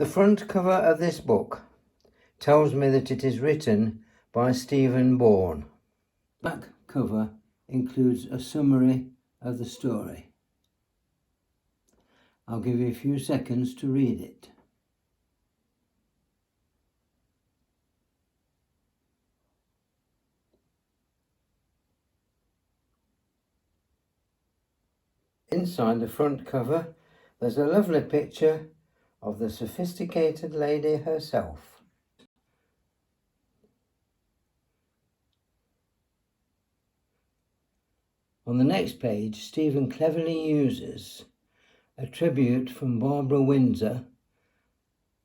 The front cover of this book tells me that it is written by Stephen Bourne. The back cover includes a summary of the story. I'll give you a few seconds to read it. Inside the front cover, there's a lovely picture of the sophisticated lady herself. On the next page, Stephen cleverly uses a tribute from Barbara Windsor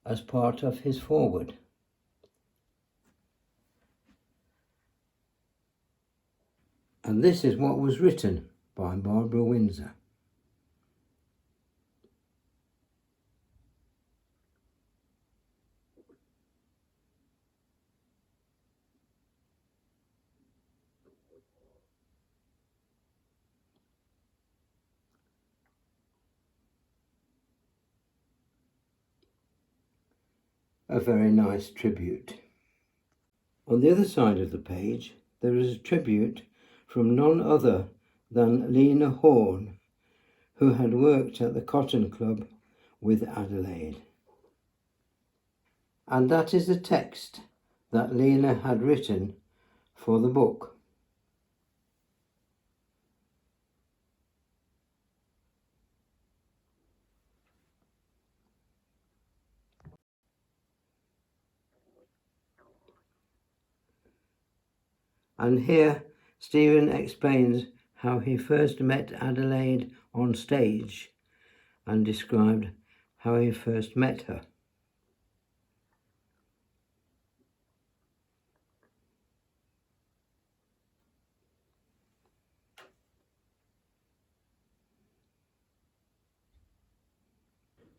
as part of his foreword. And this is what was written by Barbara Windsor. A very nice tribute. On the other side of the page, there is a tribute from none other than Lena Horne, who had worked at the Cotton Club with Adelaide. And that is the text that Lena had written for the book. And here Stephen explains how he first met Adelaide on stage and described how he first met her.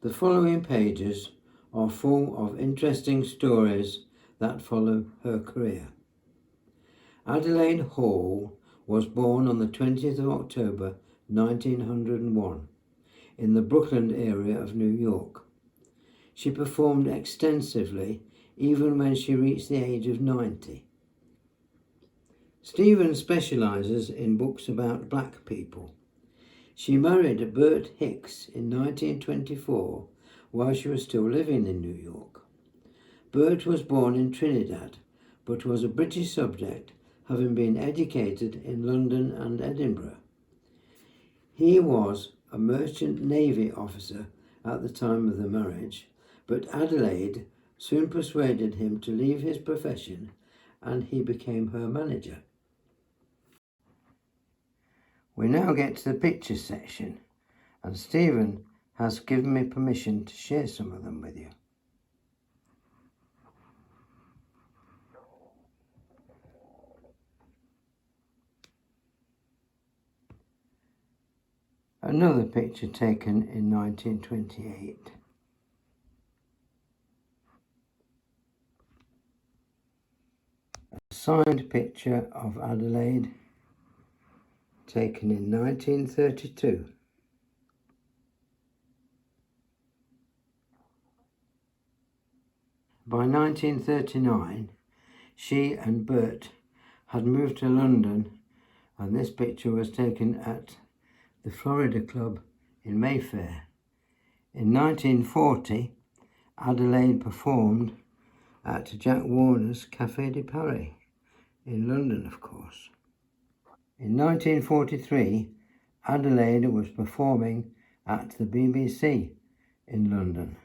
The following pages are full of interesting stories that follow her career. Adelaide Hall was born on the 20th of October 1901 in the Brooklyn area of New York. She performed extensively even when she reached the age of 90. Stephen specialises in books about black people. She married Bert Hicks in 1924 while she was still living in New York. Bert was born in Trinidad but was a British subject, having been educated in London and Edinburgh. He was a merchant navy officer at the time of the marriage, but Adelaide soon persuaded him to leave his profession and he became her manager. We now get to the pictures section, and Stephen has given me permission to share some of them with you. Another picture taken in 1928. A signed picture of Adelaide taken in 1932. By 1939, she and Bert had moved to London, and this picture was taken at the Florida Club in Mayfair. In 1940, Adelaide performed at Jack Warner's Café de Paris, in London, of course. In 1943, Adelaide was performing at the BBC in London.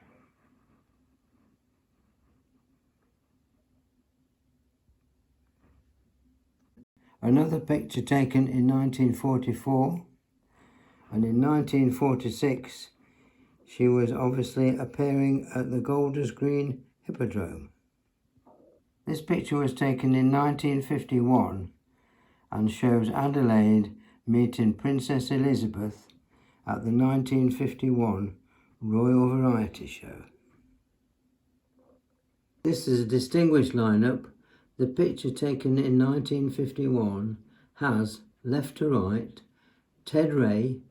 Another picture taken in 1944, and in 1946 she was obviously appearing at the Golders Green Hippodrome. This picture was taken in 1951 and shows Adelaide meeting Princess Elizabeth at the 1951 Royal Variety Show. This is a distinguished lineup. The picture taken in 1951 has, left to right, Ted Ray,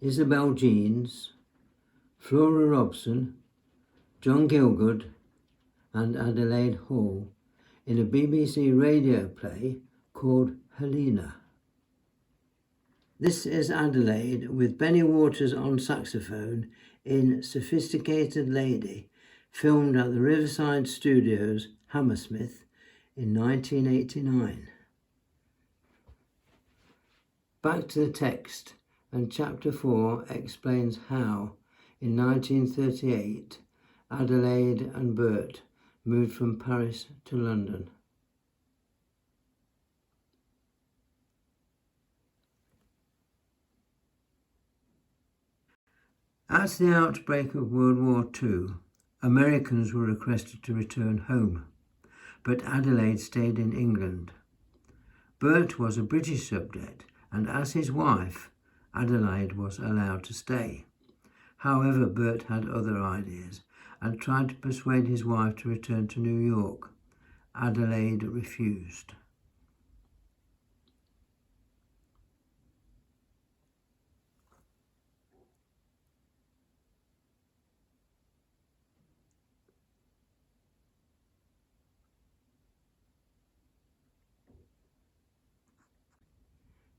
Isabel Jeans, Flora Robson, John Gielgud and Adelaide Hall in a BBC radio play called Helena. This is Adelaide with Benny Waters on saxophone in Sophisticated Lady, filmed at the Riverside Studios, Hammersmith in 1989. Back to the text, and Chapter 4 explains how, in 1938, Adelaide and Bert moved from Paris to London. At the outbreak of World War II, Americans were requested to return home, but Adelaide stayed in England. Bert was a British subject, and as his wife, Adelaide was allowed to stay. However, Bert had other ideas and tried to persuade his wife to return to New York. Adelaide refused.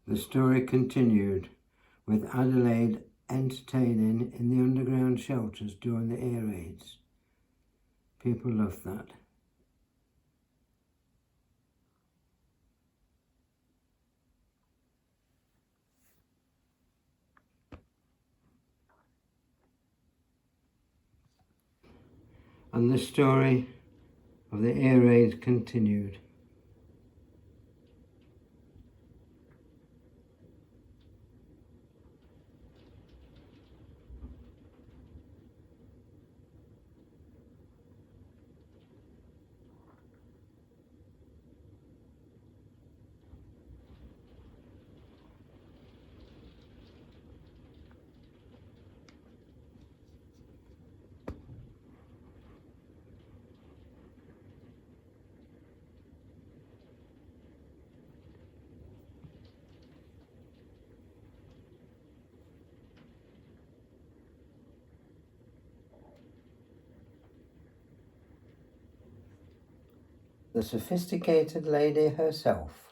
The story continued, with Adelaide entertaining in the underground shelters during the air raids. People loved that. And the story of the air raids continued. The Sophisticated Lady herself.